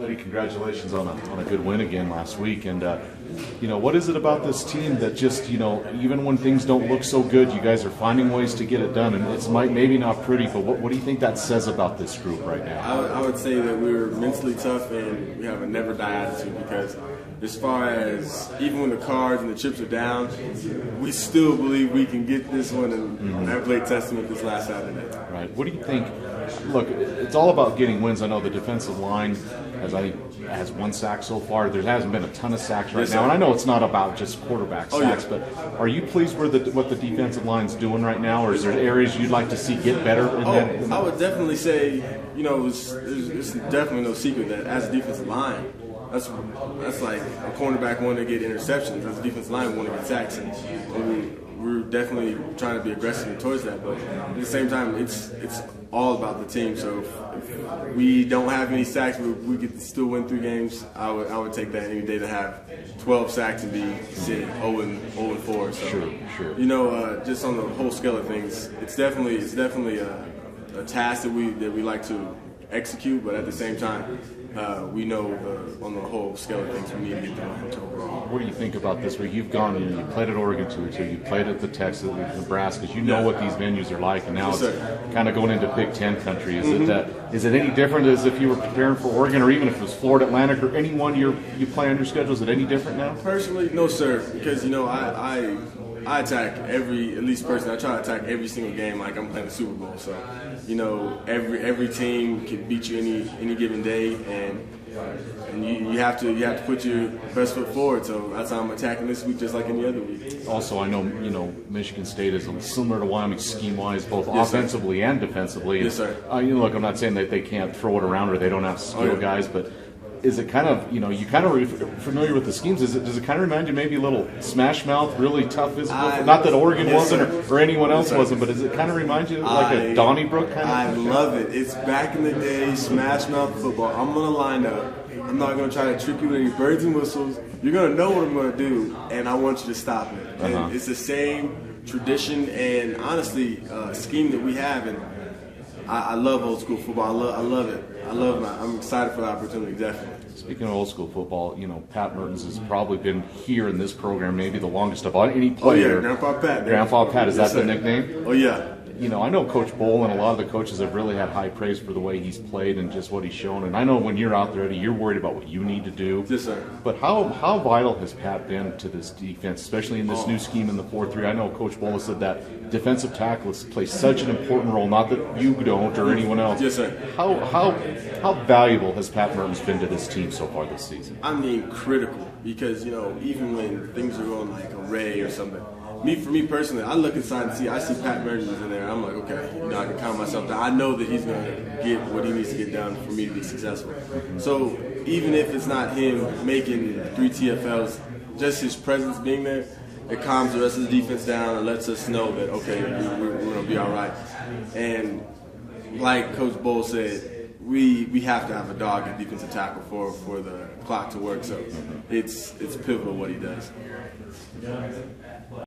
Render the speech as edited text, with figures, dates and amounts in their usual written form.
Eddie, congratulations on a good win again last week. And, what is it about this team that just, even when things don't look so good, you guys are finding ways to get it done? And it's maybe not pretty, but what do you think that says about this group right now? I would say that we're mentally tough and we have a never-die attitude, because as far as even when the cards and the chips are down, we still believe we can get this one, and I played testament this last Saturday. Right. What do you think? Look, it's all about getting wins. I know the defensive line has 1 sack so far. There hasn't been a ton of sacks right now, and I know it's not about just quarterback sacks, but are you pleased with what the defensive line's doing right now, or is there areas you'd like to see get better? I would definitely say, it's definitely no secret that as a defensive line, that's like a cornerback wanting to get interceptions. As a defensive line, we want to get sacks, and we're definitely trying to be aggressive towards that. But at the same time, it's all about the team. So if we don't have any sacks, we get to still win 3 games. I would take that any day to have 12 sacks and be sitting 0-4. So sure. Just on the whole scale of things, it's definitely a task that we like to execute. But at the same time, we know on the whole scale of things, we need to get them overall. What do you think about this week? You've gone, you played at Oregon 2-2, you played at the Texas, Nebraska. You know what these venues are like, and now it's kind of going into Big Ten country. Is it any different as if you were preparing for Oregon, or even if it was Florida Atlantic or anyone you play on your schedule? Is it any different now? Personally, no, sir, because I attack at least personally, I try to attack every single game like I'm playing the Super Bowl. So, every team can beat you any given day, and you have to put your best foot forward. So that's how I'm attacking this week, just like any other week. Also, I know Michigan State is similar to Wyoming scheme-wise, both offensively and defensively. Yes, sir. Look, I'm not saying that they can't throw it around or they don't have skill guys, but is it kind of, you kind of familiar with the schemes? Does it kind of remind you maybe a little Smash Mouth, really tough physical? Not that Oregon wasn't or anyone else wasn't, but does it kind of remind you like a Donnybrook kind of? I love it. It's back in the day, Smash Mouth football. I'm going to line up. I'm not going to try to trick you with any birds and whistles. You're going to know what I'm going to do, and I want you to stop it. And it's the same tradition and, honestly, scheme that we have, and I love old school football. I love it. I'm excited for the opportunity, definitely. Speaking of old school football, Pat Mertens has probably been here in this program maybe the longest of any player. Oh, yeah, Grandpa Pat. Grandpa Pat, is that the nickname? Oh, yeah. I know Coach Bowl and a lot of the coaches have really had high praise for the way he's played and just what he's shown. And I know when you're out there, Eddie, you're worried about what you need to do. Yes, sir. But how vital has Pat been to this defense, especially in this new scheme in the 4-3? I know Coach Bowl has said that defensive tackles play such an important role, not that you don't or anyone else. Yes, sir. How valuable has Pat Mertens been to this team so far this season? I mean, critical, because, even when things are going like array or something, for me personally, I look inside and I see Pat Mertens in there. I'm like, okay, I can calm myself down. I know that he's going to get what he needs to get done for me to be successful. So even if it's not him making 3 TFLs, just his presence being there, it calms the rest of the defense down and lets us know that, okay, we're going to be all right. And like Coach Bowl said, we have to have a dog at defensive tackle for the clock to work. So it's pivotal what he does.